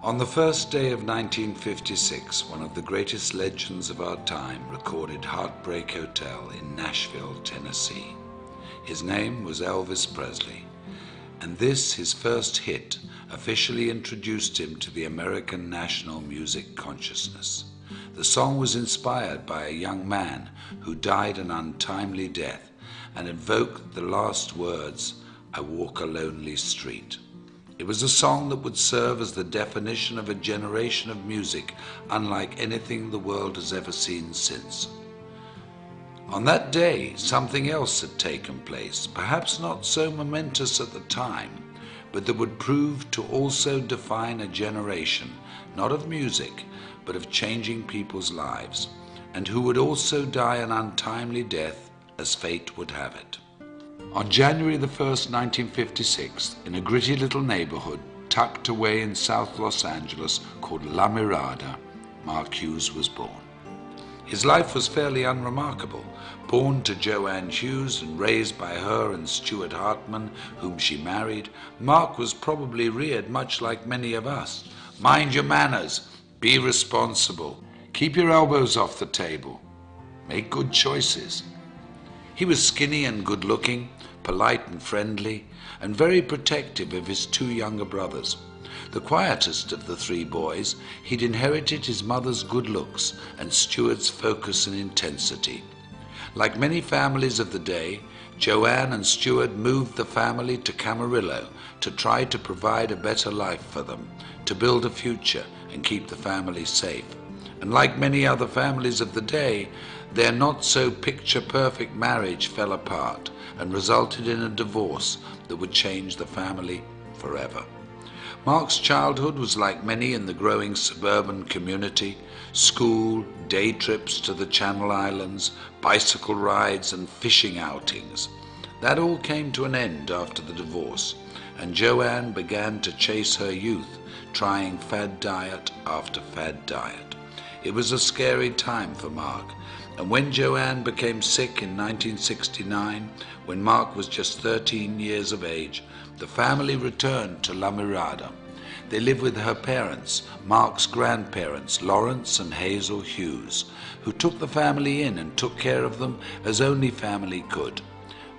On the first day of 1956, one of the greatest legends of our time recorded Heartbreak Hotel in Nashville, Tennessee. His name was Elvis Presley, and this, his first hit, officially introduced him to the American national music consciousness. The song was inspired by a young man who died an untimely death and invoked the last words, "I walk a lonely street." It was a song that would serve as the definition of a generation of music unlike anything the world has ever seen since. On that day, something else had taken place, perhaps not so momentous at the time, but that would prove to also define a generation, not of music, but of changing people's lives, and who would also die an untimely death as fate would have it. On January the 1st, 1956, in a gritty little neighborhood tucked away in South Los Angeles called La Mirada, Mark Hughes was born. His life was fairly unremarkable. Born to Joanne Hughes and raised by her and Stuart Hartman, whom she married, Mark was probably reared much like many of us. Mind your manners, be responsible, keep your elbows off the table, make good choices. He was skinny and good-looking, polite and friendly, and very protective of his two younger brothers. The quietest of the three boys, he'd inherited his mother's good looks and Stuart's focus and intensity. Like many families of the day, Joanne and Stuart moved the family to Camarillo to try to provide a better life for them, to build a future and keep the family safe. And like many other families of the day, their not-so-picture-perfect marriage fell apart and resulted in a divorce that would change the family forever. Mark's childhood was like many in the growing suburban community: school, day trips to the Channel Islands, bicycle rides and fishing outings. That all came to an end after the divorce, and Joanne began to chase her youth, trying fad diet after fad diet. It was a scary time for Mark, and when Joanne became sick in 1969, when Mark was just 13 years of age, the family returned to La Mirada. They lived with her parents, Mark's grandparents, Lawrence and Hazel Hughes, who took the family in and took care of them as only family could.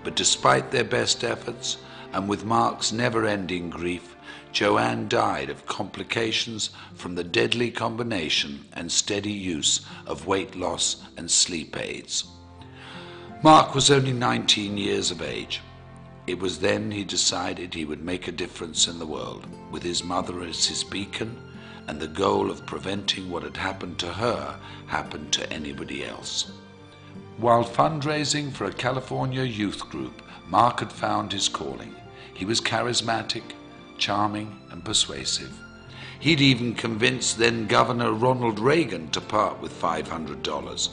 But despite their best efforts, and with Mark's never-ending grief, Joanne died of complications from the deadly combination and steady use of weight loss and sleep aids. Mark was only 19 years of age. It was then he decided he would make a difference in the world, with his mother as his beacon, and the goal of preventing what had happened to her happened to anybody else. While fundraising for a California youth group, Mark had found his calling. He was charismatic, charming and persuasive. He'd even convinced then Governor Ronald Reagan to part with $500.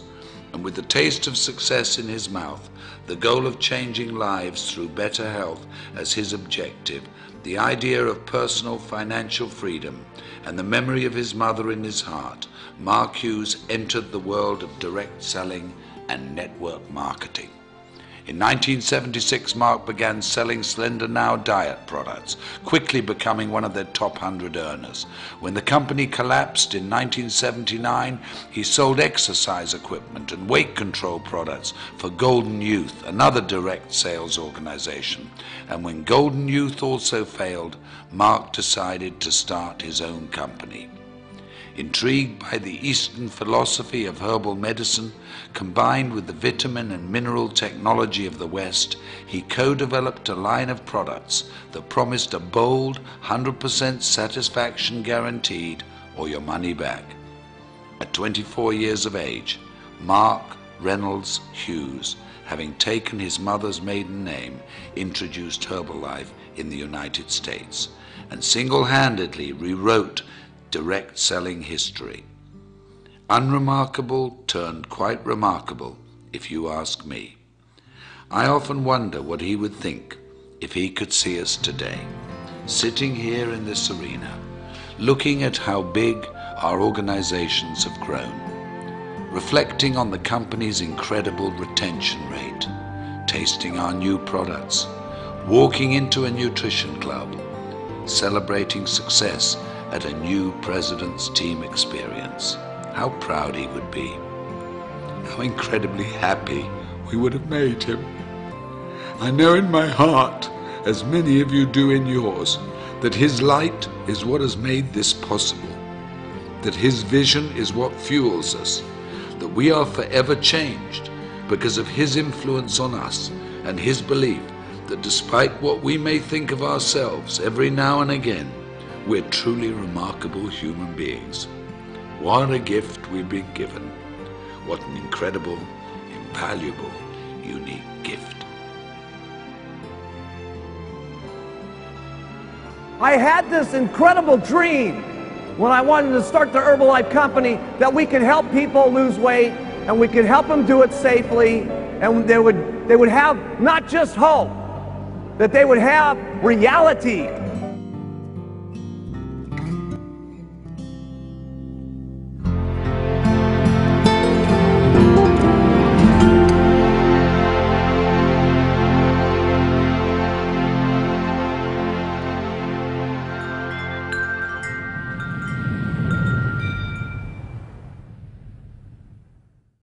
And with the taste of success in his mouth, the goal of changing lives through better health as his objective, the idea of personal financial freedom, and the memory of his mother in his heart, Mark Hughes entered the world of direct selling and network marketing. In 1976, Mark began selling Slender Now diet products, quickly becoming one of their top 100 earners. When the company collapsed in 1979, he sold exercise equipment and weight control products for Golden Youth, another direct sales organization. And when Golden Youth also failed, Mark decided to start his own company. Intrigued by the Eastern philosophy of herbal medicine, combined with the vitamin and mineral technology of the West, he co-developed a line of products that promised a bold 100% satisfaction guaranteed or your money back. At 24 years of age, Mark Reynolds Hughes, having taken his mother's maiden name, introduced Herbalife in the United States and single-handedly rewrote direct selling history. Unremarkable turned quite remarkable, if you ask me. I often wonder what he would think if he could see us today, sitting here in this arena, looking at how big our organizations have grown, reflecting on the company's incredible retention rate, tasting our new products, walking into a nutrition club, celebrating success at a new president's team experience. How proud he would be. How incredibly happy we would have made him. I know in my heart, as many of you do in yours, that his light is what has made this possible, that his vision is what fuels us, that we are forever changed because of his influence on us and his belief that despite what we may think of ourselves every now and again, we're truly remarkable human beings. What a gift we've been given. What an incredible, invaluable, unique gift. I had this incredible dream when I wanted to start the Herbalife company that we could help people lose weight and we could help them do it safely, and they would have not just hope, that they would have reality